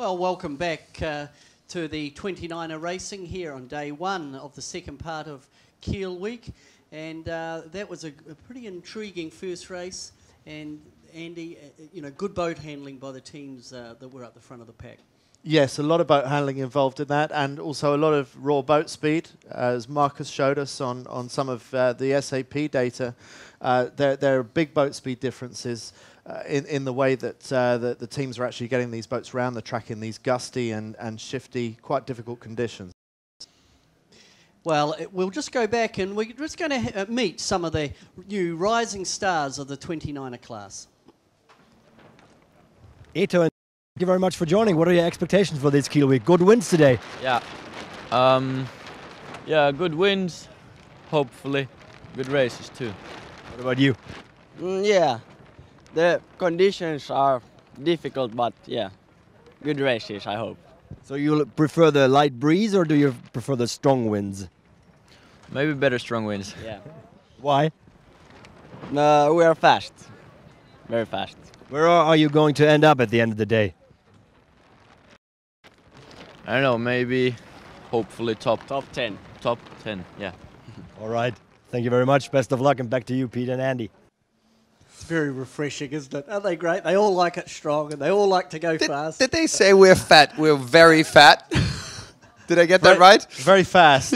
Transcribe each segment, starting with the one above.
Well, welcome back to the 29er racing here on day one of the second part of Keil week. And that was a pretty intriguing first race. And Andy, good boat handling by the teams that were at the front of the pack. Yes, a lot of boat handling involved in that, and also a lot of raw boat speed, as Marcus showed us on some of the SAP data. There are big boat speed differences in the way that the teams are actually getting these boats around the track in these gusty and shifty, quite difficult conditions. Well, we'll just go back and we're just going to meet some of the new rising stars of the 29er class. Ito, thank you very much for joining. What are your expectations for this Keil week? Good wins today. Yeah. Yeah, good wins, hopefully. Good races too. What about you? Yeah, the conditions are difficult, but yeah, good races, I hope. So you prefer the light breeze or do you prefer the strong winds? Maybe better strong winds. Yeah. Why? We are fast, very fast. Where are you going to end up at the end of the day? I don't know, maybe, hopefully top 10. Top 10, yeah. All right. Thank you very much. Best of luck, and back to you, Pete and Andy. It's very refreshing, isn't it? Aren't they great? They all like it strong and they all like to go fast. Did they say we're fat? We're very fat? Did I get that right? Very fast.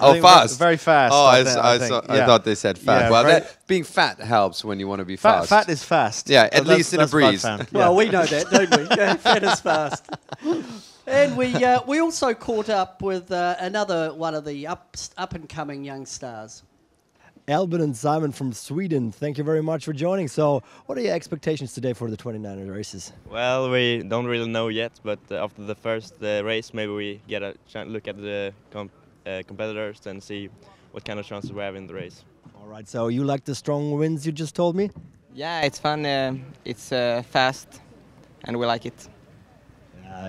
Oh, fast. Very fast. Oh, I think. thought they said fat. Yeah, well, being fat helps when you want to be fast. Fat is fast. Yeah, at least in a breeze. Well, we know that, don't we? Yeah, fat is fast. And we also caught up with another one of the up-and-coming young stars. Albin and Simon from Sweden, thank you very much for joining. So, what are your expectations today for the 29er races? Well, we don't really know yet, but after the first race, maybe we get a look at the competitors and see what kind of chances we have in the race. All right, so you like the strong winds you just told me? Yeah, it's fun, it's fast, and we like it.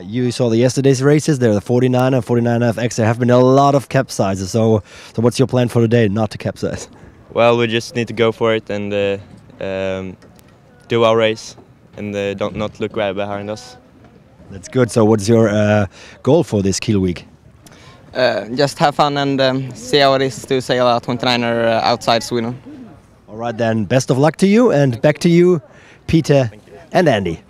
You saw the yesterday's races, there the 49er, 49FX, there have been a lot of capsizes, so what's your plan for today, not to capsize? Well, we just need to go for it and do our race and not look right behind us. That's good. So what's your goal for this Keil week? Just have fun and see how it is to sail a 29er outside Sweden. All right then, best of luck to you, and back to you, Peter and Andy.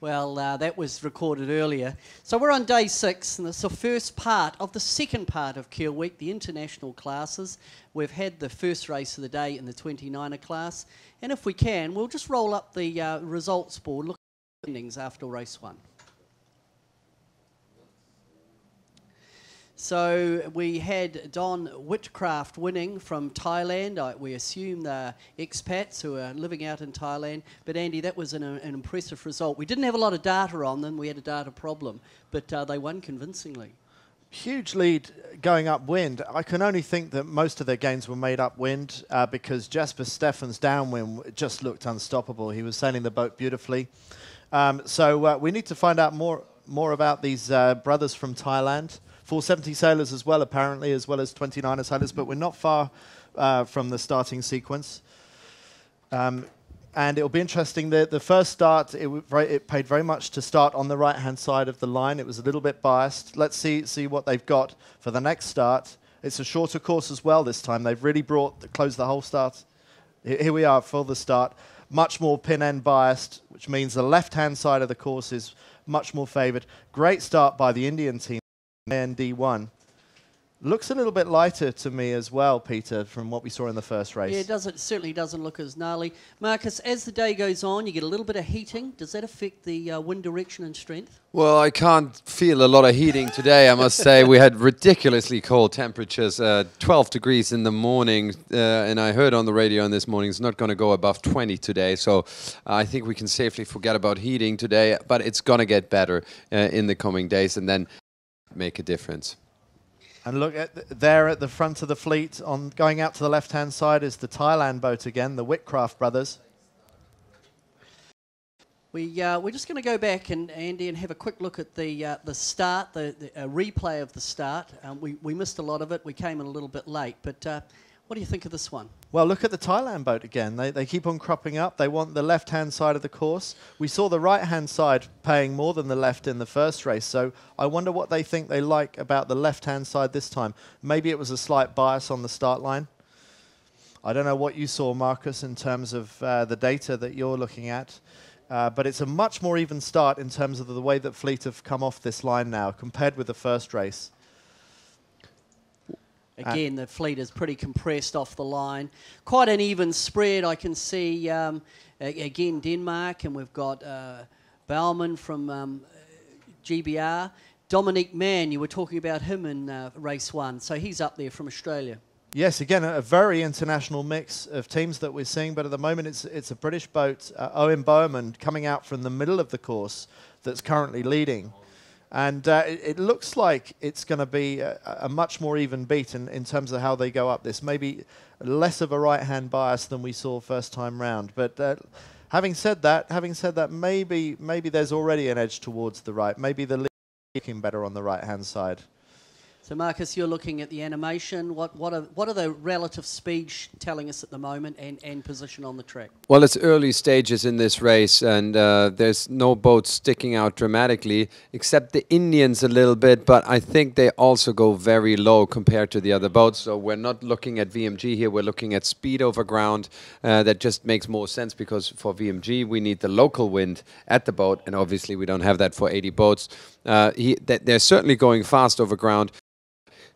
Well, that was recorded earlier. So we're on day 6, and it's the first part of the second part of Keil Week, the international classes. We've had the first race of the day in the 29er class, and if we can, we'll just roll up the results board, look at the endings after race 1. So we had Don Whitcraft winning from Thailand. We assume they're expats who are living out in Thailand. But Andy, that was an impressive result. We didn't have a lot of data on them. We had a data problem. But they won convincingly. Huge lead going upwind. I can only think that most of their gains were made upwind because Jasper Steffen's downwind just looked unstoppable. He was sailing the boat beautifully. So we need to find out more about these brothers from Thailand. 470 sailors as well, apparently, as well as 29er sailors, but we're not far from the starting sequence. And it'll be interesting. The first start, it paid very much to start on the right-hand side of the line. It was a little bit biased. Let's see what they've got for the next start. It's a shorter course as well this time. They've really closed the whole start. Here we are for the start. Much more pin-end biased, which means the left-hand side of the course is much more favoured. Great start by the Indian team. And D1 looks a little bit lighter to me as well, Peter, from what we saw in the first race. Yeah, it certainly doesn't look as gnarly. Marcus, as the day goes on, you get a little bit of heating. Does that affect the wind direction and strength? Well, I can't feel a lot of heating today, I must say. We had ridiculously cold temperatures, 12 degrees in the morning, and I heard on the radio this morning it's not going to go above 20 today, so I think we can safely forget about heating today, but it's going to get better in the coming days, and then make a difference. And look there at the front of the fleet, going out to the left-hand side is the Thailand boat again, the Whitcraft brothers. We're just going to go back, Andy, and have a quick look at the start, the replay of the start. We missed a lot of it. We came in a little bit late, but What do you think of this one? Well, look at the Thailand boat again. They keep on cropping up. They want the left-hand side of the course. We saw the right-hand side paying more than the left in the first race, so I wonder what they think they like about the left-hand side this time. Maybe it was a slight bias on the start line. I don't know what you saw, Marcus, in terms of the data that you're looking at, but it's a much more even start in terms of the way that Fleet have come off this line now compared with the first race. Again, the Fleet is pretty compressed off the line. Quite an even spread. I can see, again, Denmark, and we've got Baumann from GBR. Dominic Mann, you were talking about him in race 1, so he's up there from Australia. Yes, again, a very international mix of teams that we're seeing, but at the moment it's a British boat, Owen Bowman, coming out from the middle of the course that's currently leading. And it looks like it's going to be a much more even beat in terms of how they go up this. Maybe less of a right-hand bias than we saw first time round. But having said that, maybe there's already an edge towards the right. Maybe the lead is looking better on the right-hand side. So, Marcus, you're looking at the animation. What are the relative speeds telling us at the moment and position on the track? Well, it's early stages in this race, and there's no boats sticking out dramatically, except the Indians a little bit, but I think they also go very low compared to the other boats. So we're not looking at VMG here, we're looking at speed over ground. That just makes more sense, because for VMG we need the local wind at the boat, and obviously we don't have that for 80 boats. They're certainly going fast over ground.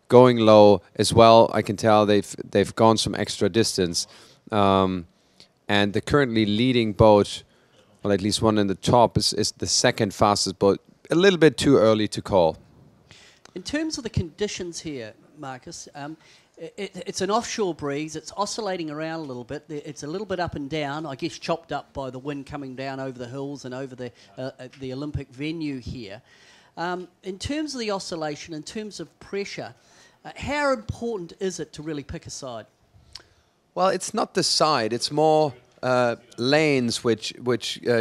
Going low as well. I can tell they've gone some extra distance, and the currently leading boat, well, at least one in the top, is the second fastest boat. A little bit too early to call. In terms of the conditions here, Marcus, it's an offshore breeze. It's oscillating around a little bit. It's a little bit up and down, I guess chopped up by the wind coming down over the hills and over the Olympic venue here. In terms of the oscillation, in terms of pressure, how important is it to really pick a side? Well, it's not the side. It's more lanes which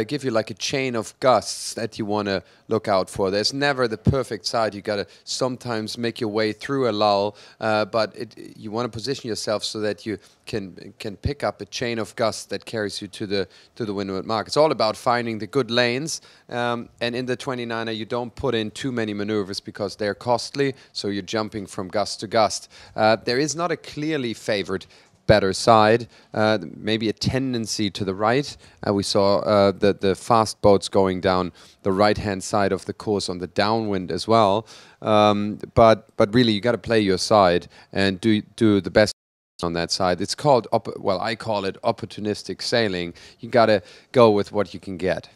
give you like a chain of gusts that you want to look out for. There's never the perfect side. You got to sometimes make your way through a lull, but you want to position yourself so that you can pick up a chain of gusts that carries you to the windward mark. It's all about finding the good lanes, and in the 29er you don't put in too many maneuvers because they're costly, so you're jumping from gust to gust. There is not a clearly favored better side, maybe a tendency to the right. We saw the fast boats going down the right-hand side of the course on the downwind as well. But really, you got to play your side and do the best on that side. It's called, well, I call it opportunistic sailing. You got to go with what you can get.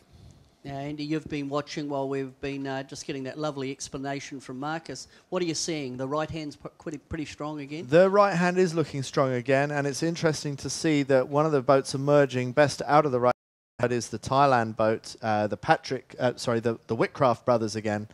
Now, Andy, you've been watching while we've been just getting that lovely explanation from Marcus. What are you seeing? The right hand's pretty strong again? The right hand is looking strong again, and it's interesting to see that one of the boats emerging best out of the right hand is the Thailand boat, the Whitcraft brothers again.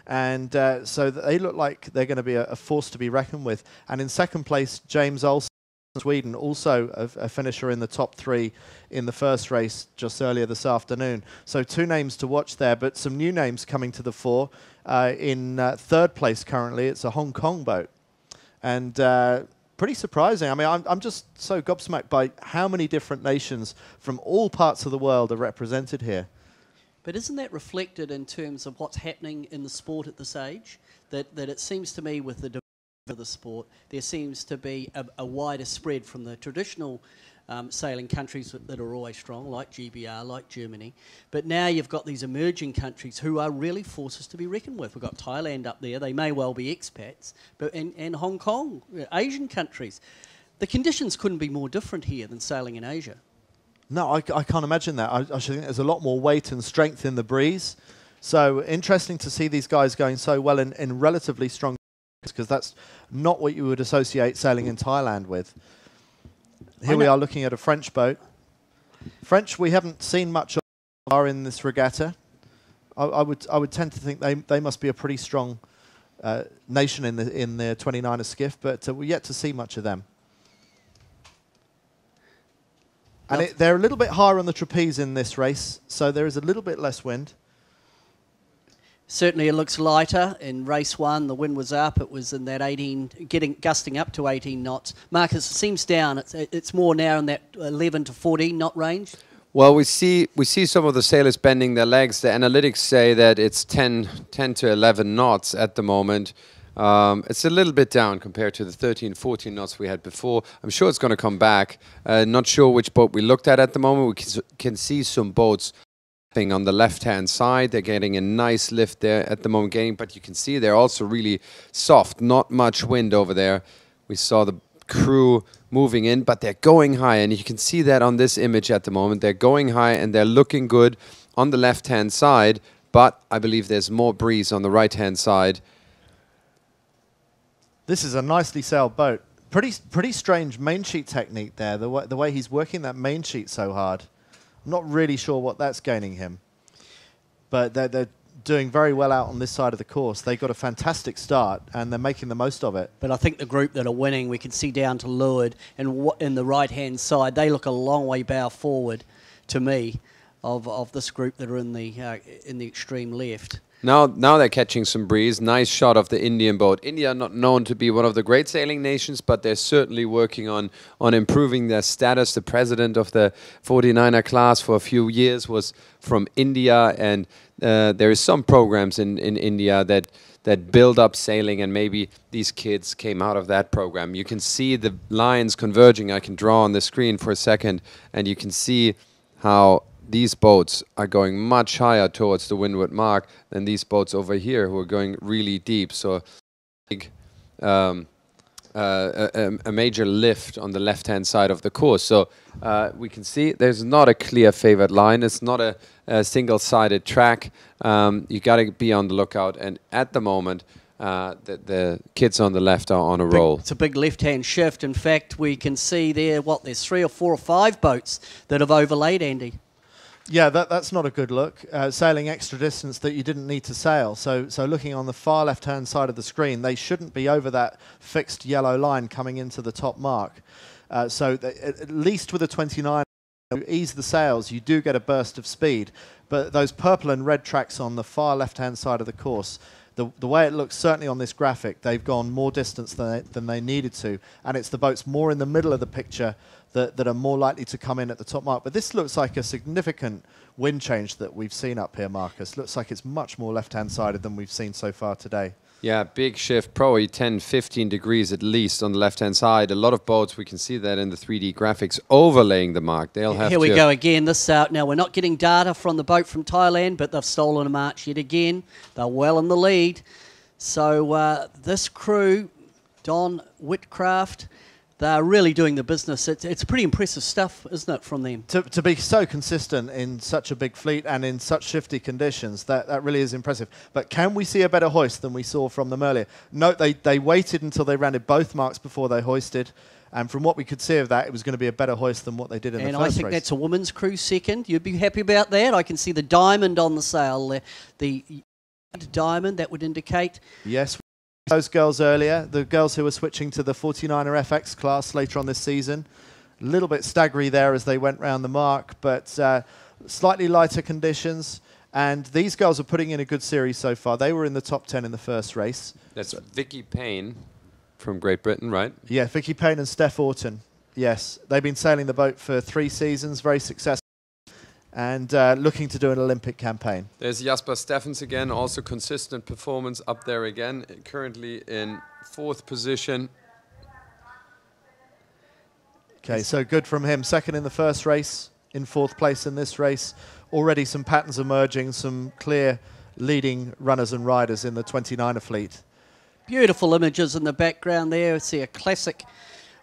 And so they look like they're going to be a force to be reckoned with. And in second place, James Olsen, Sweden, also a finisher in the top 3 in the first race just earlier this afternoon. So 2 names to watch there, but some new names coming to the fore. In third place currently, it's a Hong Kong boat. And pretty surprising. I mean, I'm just so gobsmacked by how many different nations from all parts of the world are represented here. But isn't that reflected in terms of what's happening in the sport at this age? That it seems to me with the of the sport, there seems to be a wider spread from the traditional sailing countries that are always strong, like GBR, like Germany. But now you've got these emerging countries who are really forces to be reckoned with. We've got Thailand up there. They may well be expats, but and Hong Kong, Asian countries. The conditions couldn't be more different here than sailing in Asia. No, I can't imagine that. I should think there's a lot more weight and strength in the breeze. So interesting to see these guys going so well in relatively strong, because that's not what you would associate sailing in Thailand with. Here we are looking at a French boat. French, we haven't seen much of in this regatta. I would tend to think they must be a pretty strong nation in the 29er skiff, but we're yet to see much of them. And they're a little bit higher on the trapeze in this race, so there is a little bit less wind. Certainly it looks lighter. In race 1, the wind was up. It was in that 18, gusting up to 18 knots. Marcus, it seems down. It's more now in that 11 to 14 knot range. Well, we see some of the sailors bending their legs. The analytics say that it's 10 to 11 knots at the moment. It's a little bit down compared to the 13, 14 knots we had before. I'm sure it's going to come back. Not sure which boat we looked at the moment. We can see some boats on the left-hand side. They're getting a nice lift there at the moment, but you can see they're also really soft. Not much wind over there. We saw the crew moving in, but they're going high, and you can see that on this image at the moment. They're going high and they're looking good on the left-hand side, but I believe there's more breeze on the right-hand side. This is a nicely sailed boat. Pretty strange main sheet technique there, the way he's working that main sheet so hard. I'm not really sure what that's gaining him. But they're doing very well out on this side of the course. They got a fantastic start, and they're making the most of it. But I think the group that are winning, we can see down to leeward, and in the right-hand side, they look a long way bow forward to me of this group that are in the extreme left. Now they're catching some breeze. Nice shot of the Indian boat. India are not known to be one of the great sailing nations, but they're certainly working on improving their status. The president of the 49er class for a few years was from India, and there is some programs in India that build up sailing, and maybe these kids came out of that program. You can see the lines converging. I can draw on the screen for a second, and you can see how these boats are going much higher towards the windward mark than these boats over here, who are going really deep. So big, a major lift on the left-hand side of the course. So we can see there's not a clear favored line. It's not a single-sided track. You got to be on the lookout. And at the moment, the kids on the left are on a roll. It's a big left-hand shift. In fact, we can see there, there's 3 or 4 or 5 boats that have overlaid, Andy. Yeah, that's not a good look. Sailing extra distance that you didn't need to sail. So looking on the far left-hand side of the screen, they shouldn't be over that fixed yellow line coming into the top mark. So at least with a 29, you ease the sails, you do get a burst of speed. But those purple and red tracks on the far left-hand side of the course, the way it looks certainly on this graphic, they've gone more distance than they needed to. And it's the boats more in the middle of the picture that are more likely to come in at the top mark. But this looks like a significant wind change that we've seen up here, Marcus. Looks like it's much more left-hand sided than we've seen so far today. Yeah, big shift, probably 10, 15 degrees at least on the left-hand side. A lot of boats, we can see that in the 3D graphics, overlaying the mark. They'll have Here we go again. This now we're not getting data from the boat from Thailand, but they've stolen a march yet again. They're well in the lead. So this crew, Don Whitcraft, they're really doing the business. It's pretty impressive stuff, isn't it, from them? To be so consistent in such a big fleet and in such shifty conditions, that really is impressive. But can we see a better hoist than we saw from them earlier? Note they waited until they rounded both marks before they hoisted. And from what we could see of that, it was going to be a better hoist than what they did in the first race. And I think that's a women's crew second. You'd be happy about that. I can see the diamond on the sail. The diamond, that would indicate. Yes. Those girls earlier, the girls who were switching to the 49er FX class later on this season. A little bit staggery there as they went round the mark, but slightly lighter conditions. And these girls are putting in a good series so far. They were in the top 10 in the first race. That's Vicky Payne from Great Britain, right? Yeah, Vicky Payne and Steph Orton. Yes, they've been sailing the boat for 3 seasons, very successful. And looking to do an Olympic campaign. There's Jasper Steffens again, also consistent performance up there again, currently in 4th position. Okay, so good from him. Second in the first race, in 4th place in this race. Already some patterns emerging, some clear leading runners and riders in the 29er fleet. Beautiful images in the background there. See a classic,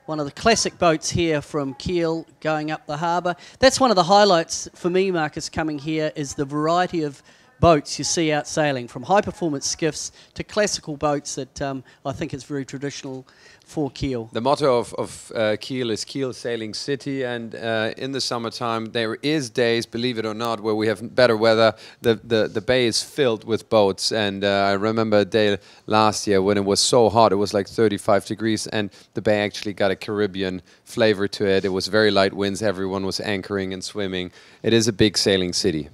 one of the classic boats here from Keil going up the harbour. That's one of the highlights for me, Marcus, coming here, is the variety of boats you see out sailing, from high-performance skiffs to classical boats that I think is very traditional for Keil. The motto of Keil is Keil Sailing City, and in the summertime there is days, believe it or not, where we have better weather. The bay is filled with boats, and I remember a day last year when it was so hot, it was like 35 degrees, and the bay actually got a Caribbean flavor to it. It was very light winds, everyone was anchoring and swimming. It is a big sailing city.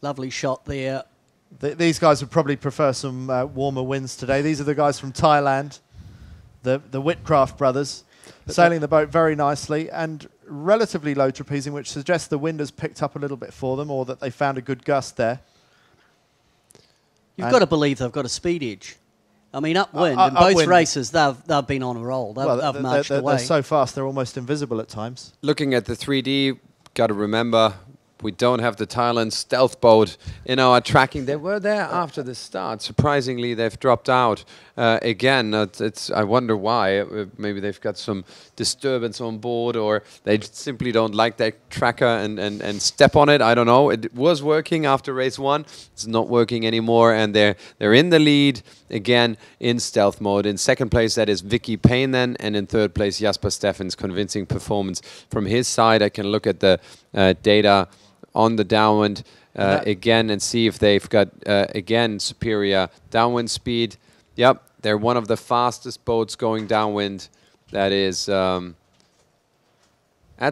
Lovely shot there These guys would probably prefer some warmer winds today. These are the guys from Thailand, the Whitcraft brothers, sailing the boat very nicely and relatively low trapezing, which suggests the wind has picked up a little bit for them, or that they found a good gust there. You've got to believe they've got a speed edge. I mean, upwind, in both races, they've been on a roll. They've marched away. They're so fast, they're almost invisible at times. Looking at the 3D, got to remember, we don't have the Thailand stealth boat in our tracking. They were there after the start. Surprisingly, they've dropped out again. I wonder why. Maybe they've got some disturbance on board, or they simply don't like that tracker and step on it. I don't know. It was working after race 1. It's not working anymore, and they're in the lead again in stealth mode. In second place, that is Vicky Payne then, and in third place, Jasper Steffen's convincing performance from his side. I can look at the data on the downwind again and see if they've got, again, superior downwind speed. Yep, they're one of the fastest boats going downwind. That is, at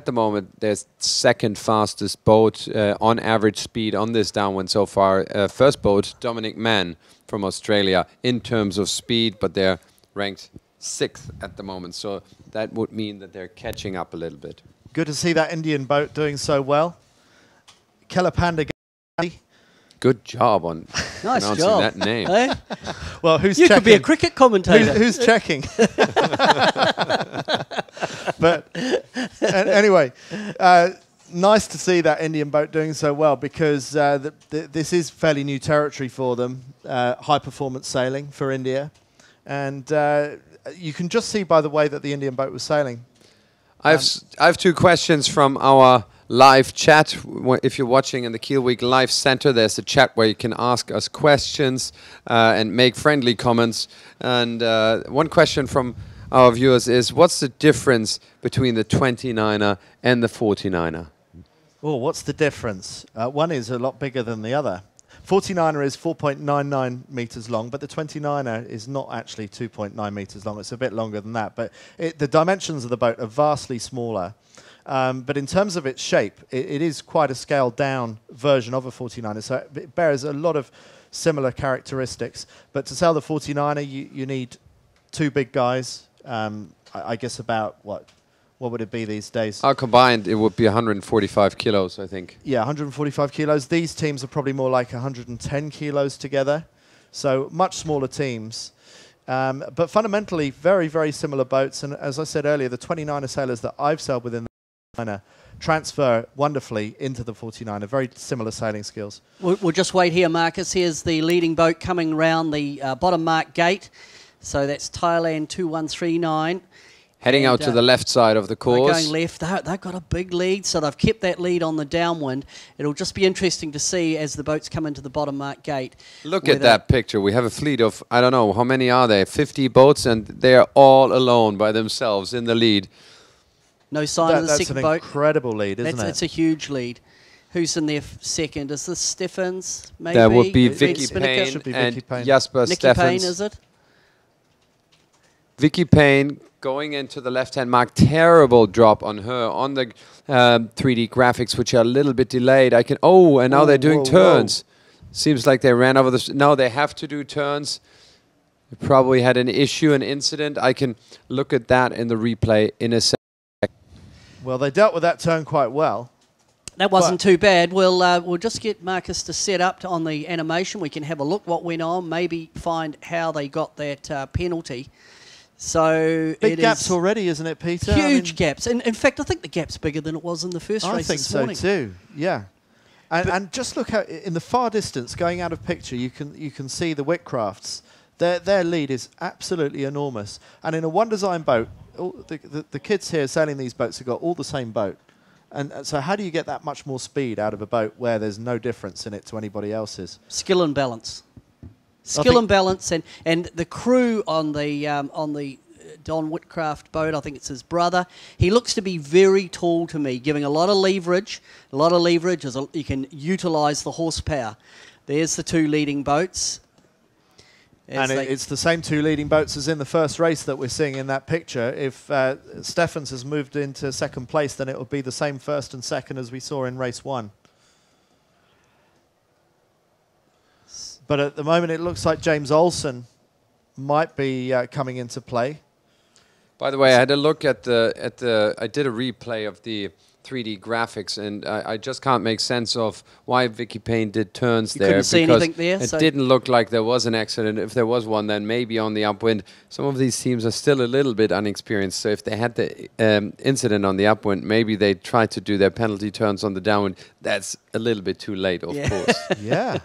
the moment, their second fastest boat on average speed on this downwind so far. First boat, Dominic Mann from Australia, in terms of speed, but they're ranked 6th at the moment. So that would mean that they're catching up a little bit. Good to see that Indian boat doing so well. Keller Panda. Good job on pronouncing that name. Eh? Well, who's you checking? could be a cricket commentator. Who's checking? But anyway, nice to see that Indian boat doing so well, because this is fairly new territory for them, high performance sailing for India. And you can just see by the way that the Indian boat was sailing. I have 2 questions from our live chat. If you're watching in the Keil Week Live Center, there's a chat where you can ask us questions and make friendly comments. And one question from our viewers is, what's the difference between the 29er and the 49er? Oh, what's the difference? One is a lot bigger than the other. 49er is 4.99 meters long, but the 29er is not actually 2.9 meters long. It's a bit longer than that. But the dimensions of the boat are vastly smaller. But in terms of its shape, it is quite a scaled down version of a 49er. So it bears a lot of similar characteristics. But to sail the 49er, you need 2 big guys. I guess about, what would it be these days? Combined, it would be 145 kilos, I think. Yeah, 145 kilos. These teams are probably more like 110 kilos together. So much smaller teams. But fundamentally, very, very similar boats. And as I said earlier, the 29er sailors that I've sailed with in the 49er transfer wonderfully into the 49er. Very similar sailing skills. We'll just wait here, Marcus. Here's the leading boat coming round the bottom mark gate. So that's Thailand 2139. Heading out to the left side of the course. They're going left. They've got a big lead, so they've kept that lead on the downwind. It'll just be interesting to see as the boats come into the bottom mark gate. Look at that picture. We have a fleet of, I don't know, how many are there? 50 boats, and they're all alone by themselves in the lead. No sign of the second boat. That's an incredible lead, isn't it? It's a huge lead. Who's in there second? Is this Steffens, maybe? That would be Vicky Payne and Jasper Vicky Payne, Steffens. is it? Vicky Payne going into the left-hand mark. Terrible drop on her on the 3D graphics, which are a little bit delayed. And now they're doing turns. Seems like they ran over the... Now they have to do turns. They probably had an issue, an incident. I can look at that in the replay in a second. Well, they dealt with that turn quite well. That wasn't too bad. We'll just get Marcus to set up on the animation. We can have a look what went on, maybe find how they got that penalty. So big gaps already, isn't it, Peter? Huge gaps. In fact, I think the gap's bigger than it was in the first race this morning. I think so too, yeah. And just look out in the far distance, going out of picture, you can see the Whitcrafts. Their lead is absolutely enormous. And in a one-design boat, the kids here sailing these boats have got all the same boat. And so how do you get that much more speed out of a boat where there's no difference in it to anybody else's? Skill and balance. Skill and balance, and the crew on the Don Whitcraft boat, I think it's his brother. He looks to be very tall to me, giving a lot of leverage. A lot of leverage, you can utilise the horsepower. There's the 2 leading boats. And it's the same 2 leading boats as in the first race that we're seeing in that picture. If Steffens has moved into second place, then it will be the same first and second as we saw in race 1. But at the moment, it looks like James Olsen might be coming into play. By the way, I had a look at I did a replay of the 3D graphics, and I just can't make sense of why Vicky Payne did turns You there. couldn't see because anything there, it so didn't look like there was an accident. If there was one, then maybe on the upwind. Some of these teams are still a little bit unexperienced, so if they had the incident on the upwind, maybe they tried to do their penalty turns on the downwind. That's a little bit too late, of course. Yeah.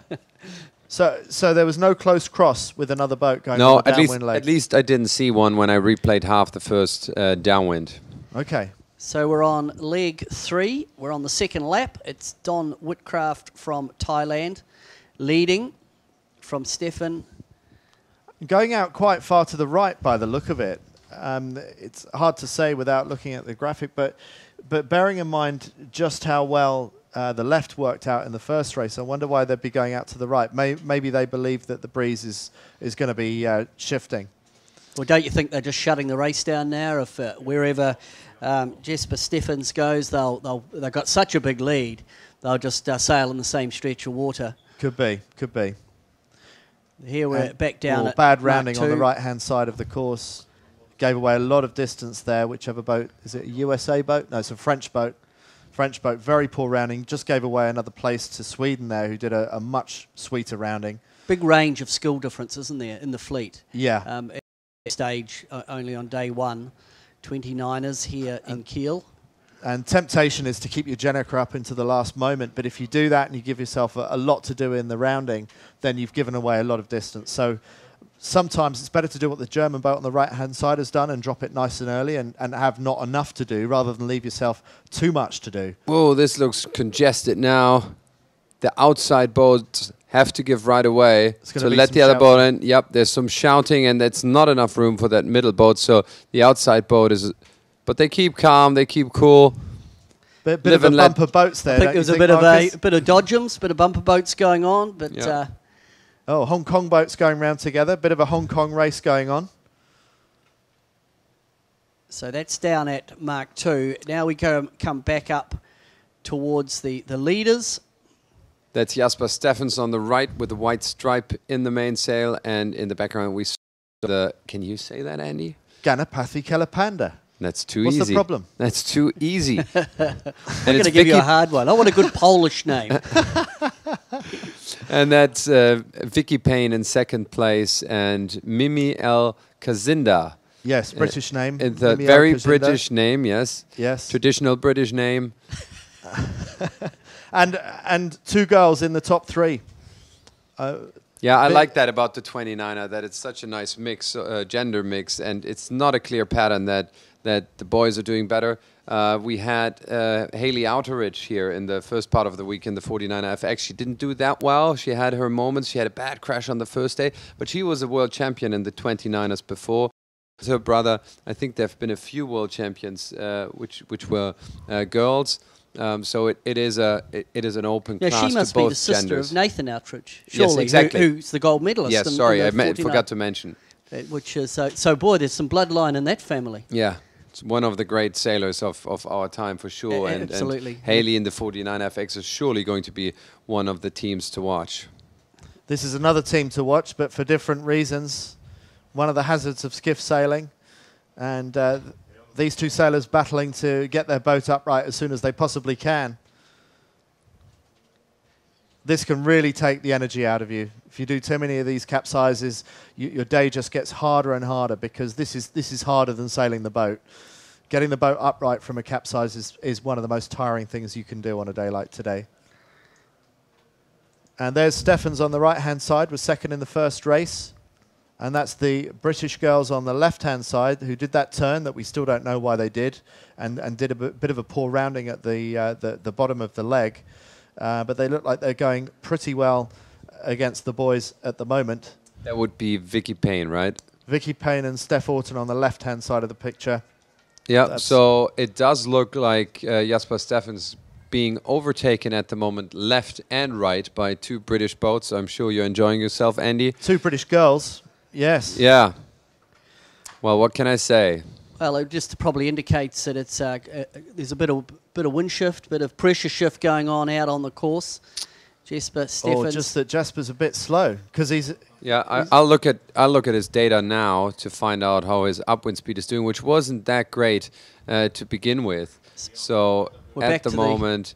So there was no close cross with another boat going No, on the downwind leg? at least I didn't see one when I replayed half the first downwind. Okay. So we're on leg 3. We're on the second lap. It's Don Whitcraft from Thailand leading from Stefan. Going out quite far to the right by the look of it. It's hard to say without looking at the graphic, but bearing in mind just how well the left worked out in the first race, I wonder why they'd be going out to the right. Maybe they believe that the breeze is going to be shifting. Well, don't you think they're just shutting the race down now? If wherever Jesper Steffens goes, they've got such a big lead, they'll just sail in the same stretch of water. Could be. Here we're back down at bad Mark rounding on the II. right-hand side of the course. Gave away a lot of distance there, whichever boat. Is it a USA boat? No, it's a French boat. Very poor rounding. Just gave away another place to Sweden there, who did a much sweeter rounding. Big range of skill difference, isn't there, in the fleet? Yeah. At this stage, only on day 1, 29ers here in Keil. And temptation is to keep your Jennifer up into the last moment. But if you do that and you give yourself a lot to do in the rounding, then you've given away a lot of distance. So sometimes it's better to do what the German boat on the right-hand side has done and drop it nice and early and have not enough to do rather than leave yourself too much to do. Whoa, this looks congested now. The outside boats have to give right away. So let the other boat in. Yep, there's some shouting, and that's not enough room for that middle boat. So the outside boat is... But they keep calm, they keep cool. Bit of a bumper boats there. I think there's a bit of dodgems, bit of bumper boats going on, but... Yeah. Hong Kong boats going round together. Bit of a Hong Kong race going on. So that's down at Mark II. Now we come back up towards the leaders. That's Jasper Steffens on the right with the white stripe in the mainsail, and in the background we saw the... Can you say that, Andy? Ganapathi Kelapanda. That's too What's easy. What's the problem? That's too easy. I'm going to give you a hard one. I want a good Polish name. And that's Vicky Payne in second place, and Mimi El Kazinda. Yes, British name. It's a very British name, yes. Yes. Traditional British name. and 2 girls in the top 3. Yeah, I like that about the 29er, that it's such a nice mix, gender mix, and it's not a clear pattern that the boys are doing better. We had Hayley Outeridge here in the first part of the week in the 49er FX. She didn't do that well. She had her moments. She had a bad crash on the first day, but she was a world champion in the 29ers before. With her brother, I think there have been a few world champions which were girls. So it is an open class to both genders. She must be the sister of Nathan Outeridge, surely, yes, exactly. Who's the gold medalist. Yes, sorry, I 49. forgot to mention. Which is so boy, there's some bloodline in that family. Yeah. It's one of the great sailors of our time for sure. Absolutely. And Hayley in the 49 FX is surely going to be one of the teams to watch. This is another team to watch, but for different reasons. One of the hazards of skiff sailing. And these 2 sailors battling to get their boat upright as soon as they possibly can. This can really take the energy out of you. If you do too many of these capsizes, your day just gets harder and harder, because this is harder than sailing the boat. Getting the boat upright from a capsize is one of the most tiring things you can do on a day like today. And there's Steffens on the right-hand side, was second in the first race. And that's the British girls on the left-hand side who did that turn that we still don't know why they did, and did a bit of a poor rounding at the bottom of the leg. But they look like they're going pretty well against the boys at the moment. That would be Vicky Payne, right? Vicky Payne and Steph Orton on the left-hand side of the picture. Yeah, so it does look like Jasper Steffens being overtaken at the moment left and right by 2 British boats. I'm sure you're enjoying yourself, Andy. 2 British girls, yes. Yeah. Well, what can I say? Well, it just probably indicates that it's there's a bit of wind shift, bit of pressure shift going on out on the course. Jesper Steffens. Or just that Jesper's a bit slow because he's. Yeah, I'll look at his data now to find out how his upwind speed is doing, which wasn't that great to begin with. So We're at back the to moment,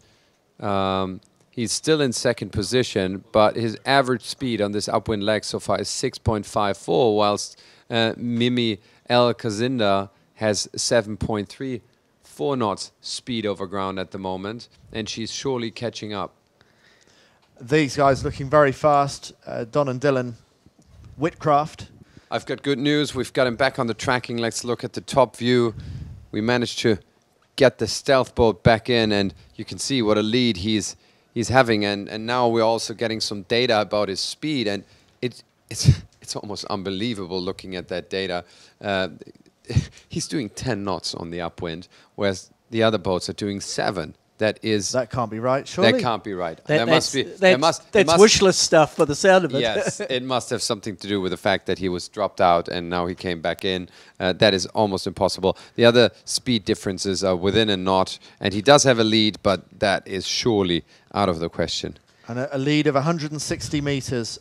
he's still in second position, but his average speed on this upwind leg so far is 6.54, whilst Mimi El Kazinda has 7.34 knots speed over ground at the moment, and she's surely catching up. These guys looking very fast. Don and Dylan Whitcraft. I've got good news. We've got him back on the tracking. Let's look at the top view. We managed to get the stealth boat back in, and you can see what a lead he's having. And now we're also getting some data about his speed, and it's almost unbelievable looking at that data. He's doing 10 knots on the upwind, whereas the other boats are doing 7. That can't be right, surely? That can't be right. That's wish list stuff for the sound of it. Yes, it must have something to do with the fact that he was dropped out and now he came back in. That is almost impossible. The other speed differences are within a knot, and he does have a lead, but that is surely out of the question. And a lead of 160 meters.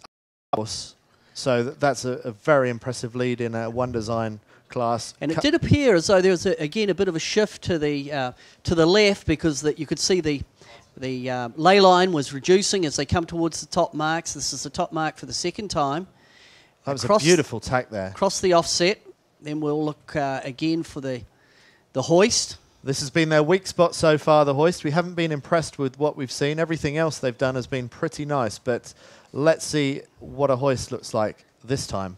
So that's a very impressive lead in a one design class. And it did appear as though there was again a bit of a shift to the left, because that you could see the ley line was reducing as they come towards the top marks. This is the top mark for the second time. That was a beautiful tack there. Across the offset. Then we'll look again for the hoist. This has been their weak spot so far, the hoist. We haven't been impressed with what we've seen. Everything else they've done has been pretty nice, but let's see what a hoist looks like this time.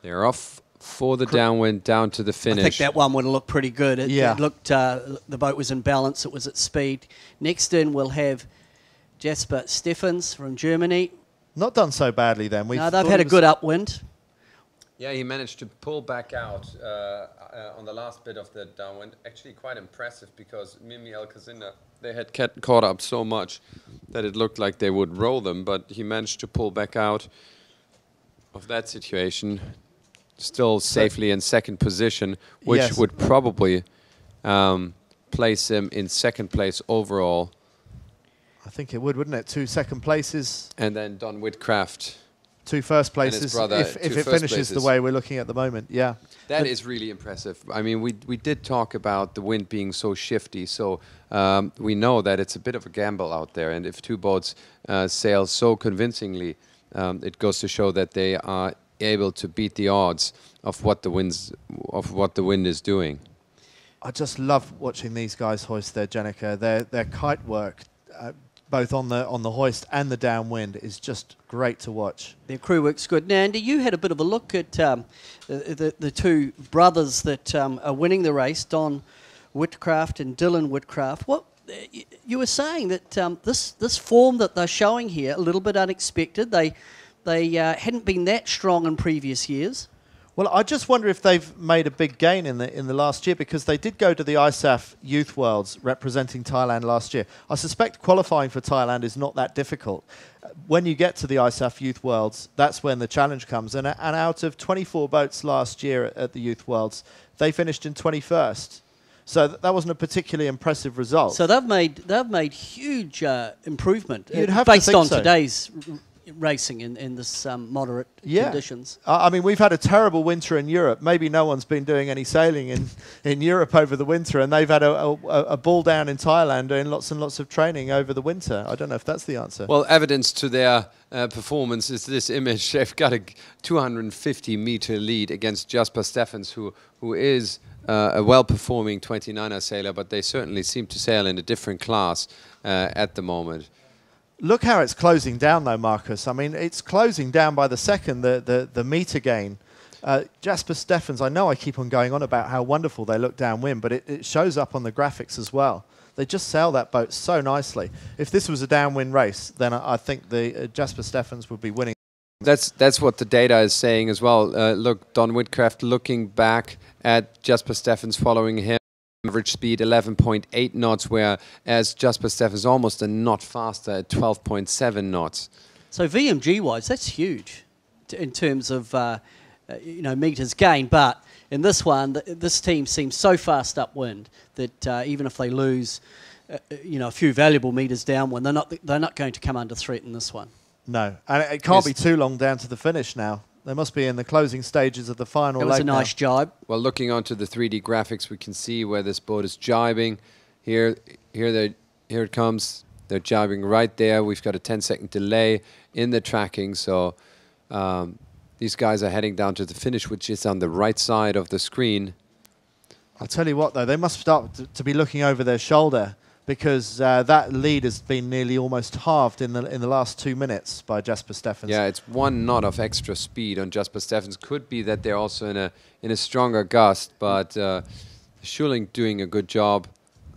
They're off for the downwind down to the finish. I think that one would have looked pretty good. It looked, the boat was in balance. It was at speed. Next in, we'll have Jesper Steffens from Germany. Not done so badly then. No, they've had a good upwind. Yeah, he managed to pull back out on the last bit of the downwind. Actually quite impressive, because Mimi El Kazinda, they had caught up so much that it looked like they would roll them, but he managed to pull back out of that situation. Still safely in second position, which would probably place him in second place overall. I think it would, wouldn't it? 2 second places. And then Don Whitcraft. 2 first places, his brother, if it finishes the way we're looking at the moment, yeah. That is really impressive. I mean, we did talk about the wind being so shifty, so we know that it's a bit of a gamble out there. And if 2 boats sail so convincingly, it goes to show that they are able to beat the odds of what the wind is doing. I just love watching these guys hoist their Jenica. Their kite work, both on the hoist and the downwind, is just great to watch. Their crew works good. Now, Andy, you had a bit of a look at the 2 brothers that are winning the race, Don Whitcraft and Dylan Whitcraft. What you were saying that this form that they're showing here, a little bit unexpected. They hadn't been that strong in previous years. Well, I just wonder if they've made a big gain in the last year, because they did go to the ISAF Youth Worlds representing Thailand last year. I suspect qualifying for Thailand is not that difficult. When you get to the ISAF Youth Worlds, that's when the challenge comes. And out of 24 boats last year at the Youth Worlds, they finished in 21st. So that wasn't a particularly impressive result. So they've made huge improvement based on today's racing in this moderate conditions. I mean, we've had a terrible winter in Europe. Maybe no one's been doing any sailing in Europe over the winter, and they've had a ball down in Thailand doing lots and lots of training over the winter. I don't know if that's the answer. Well, evidence to their performance is this image. They've got a 250-meter lead against Jesper Steffens, who is a well-performing 29er sailor, but they certainly seem to sail in a different class at the moment. Look how it's closing down, though, Marcus. I mean, it's closing down by the second, the meter gain. Jesper Steffens, I know I keep on going on about how wonderful they look downwind, but it shows up on the graphics as well. They just sail that boat so nicely. If this was a downwind race, then I think the Jesper Steffens would be winning. That's what the data is saying as well. Look, Don Whitcraft looking back at Jesper Steffens, following him. Average speed 11.8 knots, whereas Jesper Steffens almost a knot faster at 12.7 knots. So VMG-wise, that's huge in terms of meters gained. But in this one, this team seems so fast upwind that even if they lose, a few valuable metres downwind, they're not going to come under threat in this one. No, and it can't be too long down to the finish now. They must be in the closing stages of the final leg. That was a nice jibe. Well, looking onto the 3D graphics, we can see where this boat is jibing. Here it comes. They're jibing right there. We've got a 10-second delay in the tracking, so these guys are heading down to the finish, which is on the right side of the screen. I'll tell you what, though, they must start to be looking over their shoulder, because that lead has been nearly almost halved in the last 2 minutes by Jasper Steffens. Yeah, it's 1 knot of extra speed on Jasper Steffens. Could be that they're also in a stronger gust, but Schulling doing a good job.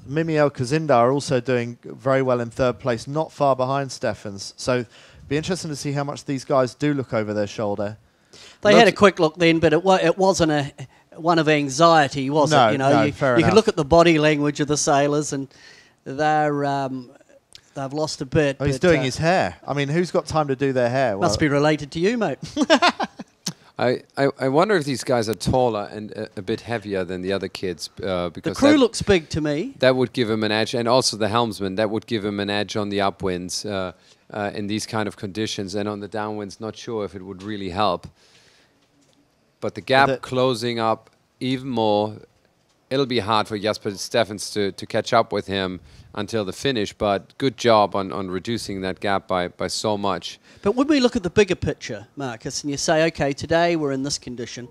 Mimi Elkazinda are also doing very well in 3rd place, not far behind Steffens. So be interesting to see how much these guys do look over their shoulder. They had a quick look then, but it wasn't one of anxiety, was it? No, fair you enough. could look at the body language of the sailors, and they've lost a bit. Oh, he's doing his hair. I mean, who's got time to do their hair? Must be related to you, mate. I wonder if these guys are taller and a bit heavier than the other kids. Because the crew looks big to me. That would give him an edge, and also the helmsman, that would give him an edge on the upwinds in these kind of conditions, and on the downwinds, not sure if it would really help. But the gap closing up even more. It'll be hard for Jasper Steffens to catch up with him until the finish, but good job on reducing that gap by so much. But when we look at the bigger picture, Marcus, and you say, okay, today we're in this condition,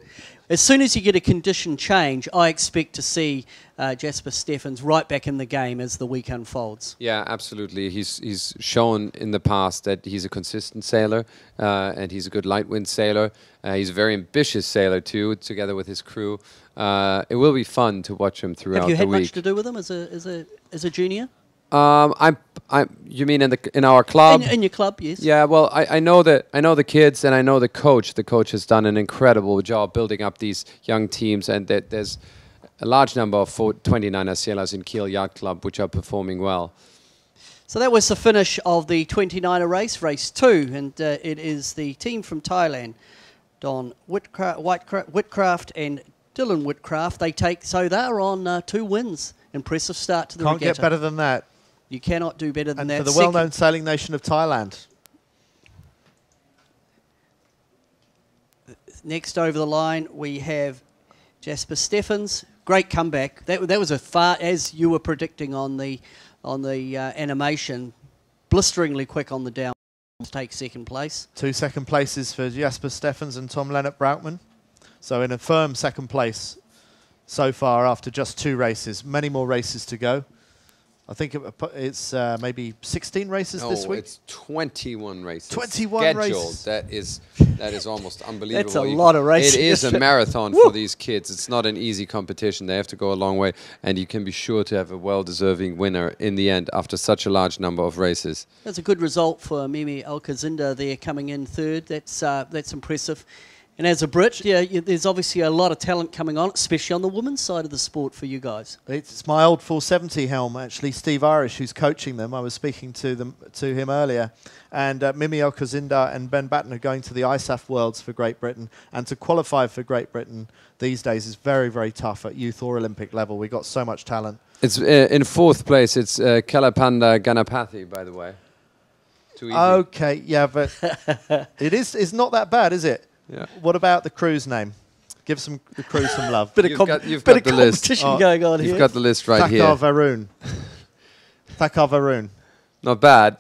as soon as you get a condition change, I expect to see Jasper Steffens right back in the game as the week unfolds. Yeah, absolutely. He's shown in the past that he's a consistent sailor, and he's a good light wind sailor. He's a very ambitious sailor too, together with his crew. It will be fun to watch him throughout the week. Have you had much to do with him as a junior? You mean in our club? In your club, yes. Yeah, well, I know the kids, and I know the coach. The coach has done an incredible job building up these young teams, and there's a large number of 29er sailors in Keil Yacht Club which are performing well. So that was the finish of the 29er race, race 2, and it is the team from Thailand, Don Whitcraft and Dylan Whitcraft. They're on 2 wins. Impressive start to the regatta. Can't get better than that. You cannot do better than that. And for the well-known sailing nation of Thailand. Next over the line, we have Jasper Steffens. Great comeback. That was as you were predicting on the animation, blisteringly quick on the down to take 2nd place. 2 second places for Jasper Steffens and Tom Lennart Brautmann. So in a firm 2nd place so far after just 2 races. Many more races to go. I think it's maybe 16 races this week. No, it's 21 races. 21 scheduled. races. That is almost unbelievable. That's a lot of races. It is a marathon for these kids. It's not an easy competition. They have to go a long way, and you can be sure to have a well-deserving winner in the end after such a large number of races. That's a good result for Mimi Elkazinda there, coming in 3rd. That's impressive. And as a Brit, there's obviously a lot of talent coming on, especially on the women's side of the sport for you guys. It's my old 470 helm, actually, Steve Irish, who's coaching them. I was speaking to him earlier. And Mimi Elkazinda and Ben Batten are going to the ISAF Worlds for Great Britain. And to qualify for Great Britain these days is very, very tough at youth or Olympic level. We've got so much talent. It's in 4th place. It's Kalapanda Ganapathy, by the way. Too easy. Okay, yeah, but it's not that bad, is it? Yeah. What about the crew's name? Give the crew some love. You've got the list. Competition going on here. You've got the list right here. Thakar Varun. Not bad.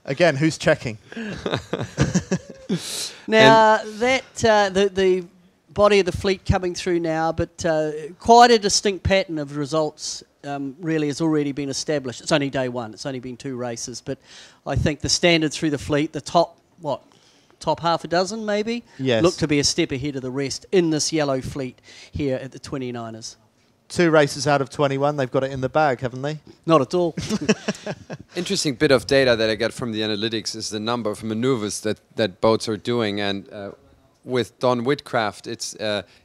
Again, who's checking? Now, the body of the fleet coming through now, but quite a distinct pattern of results really has already been established. It's only day 1. It's only been 2 races, but I think the standard through the fleet, the top half a dozen maybe, yes, look to be a step ahead of the rest in this yellow fleet here at the 29ers. 2 races out of 21, they've got it in the bag, haven't they? Not at all. Interesting bit of data that I get from the analytics is the number of maneuvers that boats are doing, and with Don Whitcraft, it's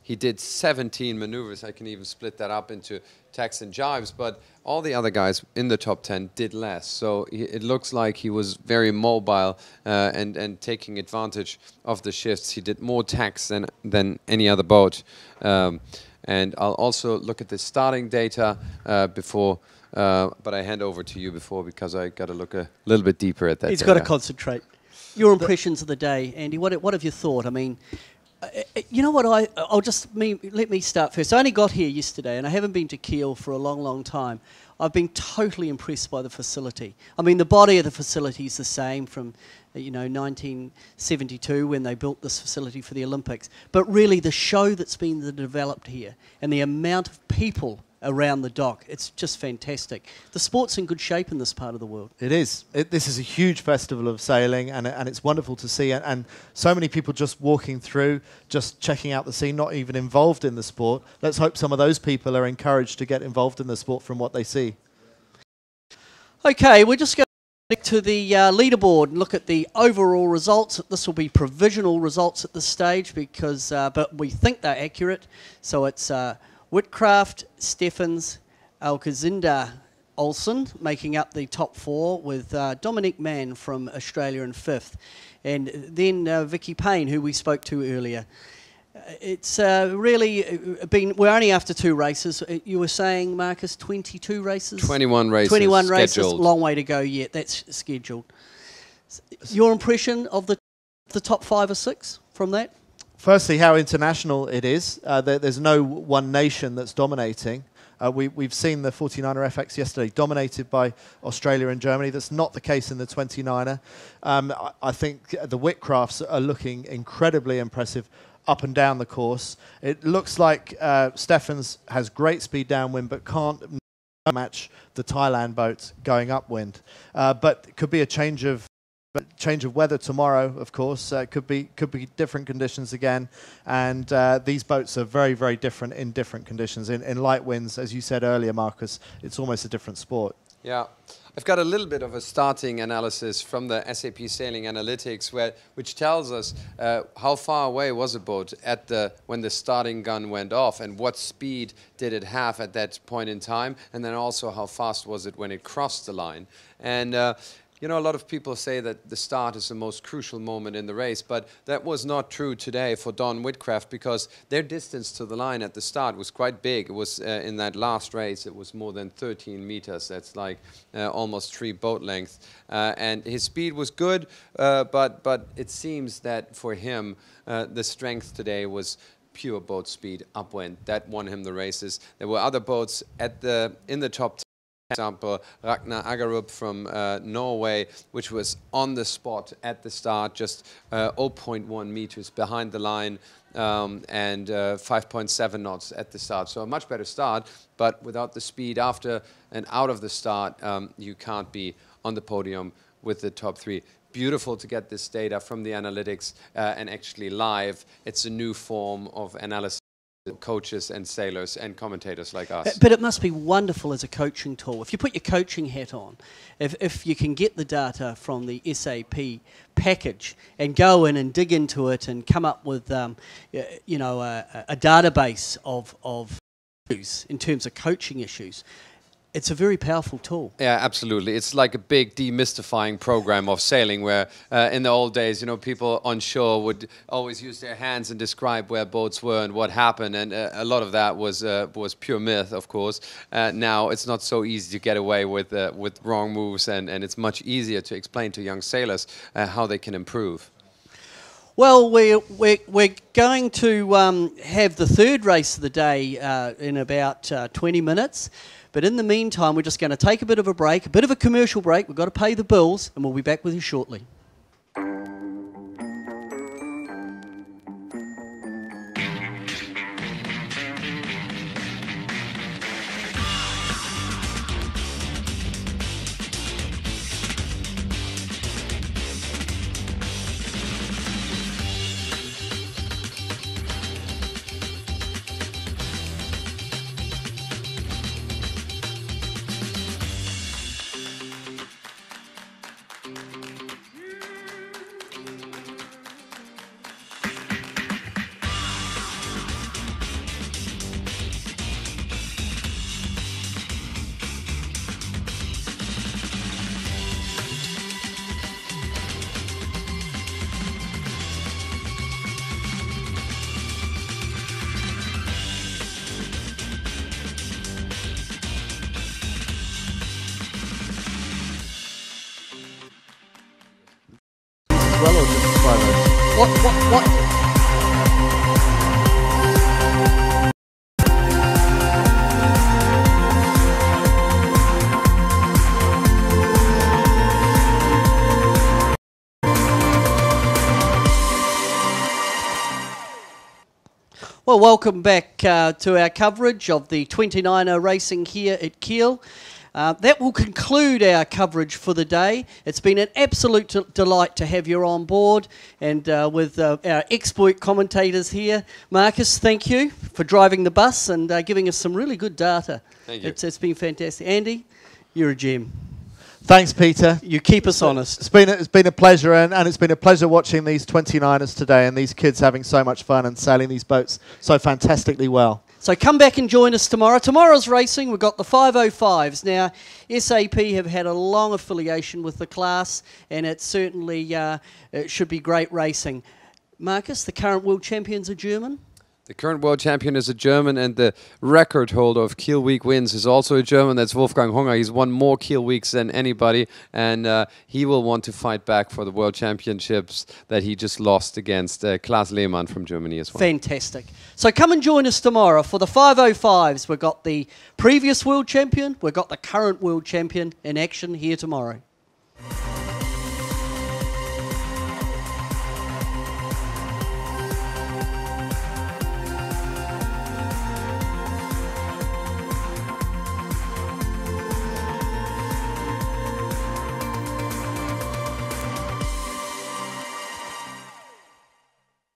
he did 17 maneuvers. I can even split that up into tacks and jives, but all the other guys in the top 10 did less. So it looks like he was very mobile and taking advantage of the shifts. He did more tacks than any other boat. And I'll also look at the starting data before, but I hand over to you before because I got to look a little bit deeper at that. He's got to concentrate. Your impressions of the day, Andy. What have you thought? I mean, you know what? Let me start first. I only got here yesterday, and I haven't been to Keil for a long, long time. I've been totally impressed by the facility. I mean, the body of the facility is the same from, 1972 when they built this facility for the Olympics. But really, the show that's been developed here and the amount of people around the dock, it's just fantastic. The sport's in good shape in this part of the world. It is. This is a huge festival of sailing, and it's wonderful to see. And so many people just walking through, just checking out the scene, not even involved in the sport. Let's hope some of those people are encouraged to get involved in the sport from what they see. Okay, we're just going to the leaderboard and look at the overall results. This will be provisional results at this stage because, but we think they're accurate. So it's Whitcraft, Steffens, Alcazinda, Olsen making up the top 4 with Dominic Mann from Australia in 5th. And then Vicky Payne, who we spoke to earlier. It's really been, we're only after 2 races. You were saying, Marcus, 22 races? 21 races 21 races, scheduled. long way to go yet. That's scheduled. Your impression of the top 5 or 6 from that? Firstly, how international it is. There's no one nation that's dominating. We've seen the 49er FX yesterday dominated by Australia and Germany. That's not the case in the 29er. I think the Whitcrafts are looking incredibly impressive up and down the course. It looks like Steffens has great speed downwind but can't match the Thailand boat going upwind. But it could be a change of weather tomorrow, of course. Could be different conditions again, and these boats are very, very different in different conditions. In light winds, as you said earlier, Marcus, it's almost a different sport. Yeah. I've got a little bit of a starting analysis from the SAP Sailing Analytics, which tells us how far away was a boat when the starting gun went off, and what speed did it have at that point in time, and then also how fast was it when it crossed the line. And you know, a lot of people say that the start is the most crucial moment in the race, but that was not true today for Don Whitcraft because their distance to the line at the start was quite big. It was in that last race, it was more than 13 meters. That's like almost 3 boat lengths. And his speed was good, but it seems that for him, the strength today was pure boat speed upwind. That won him the races. There were other boats in the top 10. For example, Ragnar Agerup from Norway, which was on the spot at the start, just 0.1 meters behind the line and 5.7 knots at the start. So a much better start, but without the speed after and out of the start, you can't be on the podium with the top 3. Beautiful to get this data from the analytics and actually live. It's a new form of analysis. Coaches and sailors and commentators like us. But it must be wonderful as a coaching tool. If you put your coaching hat on, if you can get the data from the SAP package and go in and dig into it and come up with, a database of issues in terms of coaching issues, it's a very powerful tool. Yeah, absolutely. It's like a big demystifying program of sailing where in the old days, you know, people on shore would always use their hands and describe where boats were and what happened. And a lot of that was pure myth, of course. Now it's not so easy to get away with wrong moves, and it's much easier to explain to young sailors how they can improve. Well, we're going to have the 3rd race of the day in about 20 minutes. But in the meantime, we're just going to take a bit of a break, a bit of a commercial break. We've got to pay the bills, and we'll be back with you shortly. as well, or just 5-0s? What? Well, welcome back to our coverage of the 29er racing here at Keil. That will conclude our coverage for the day. It's been an absolute delight to have you on board, and with our expert commentators here. Marcus, thank you for driving the bus and giving us some really good data. Thank you. It's been fantastic. Andy, you're a gem. Thanks, Peter. You keep us honest. It's been a pleasure, and it's been a pleasure watching these 29ers today and these kids having so much fun and sailing these boats so fantastically well. So come back and join us tomorrow. Tomorrow's racing, we've got the 505s. Now, SAP have had a long affiliation with the class, and it certainly it should be great racing. Marcus, the current world champions are German. The current world champion is a German, and the record holder of Kiel Week wins is also a German. That's Wolfgang Hunger. He's won more Kiel Weeks than anybody, and he will want to fight back for the world championships that he just lost against Klaas Lehmann from Germany as well. Fantastic. So come and join us tomorrow for the 505s. We've got the previous world champion, we've got the current world champion in action here tomorrow.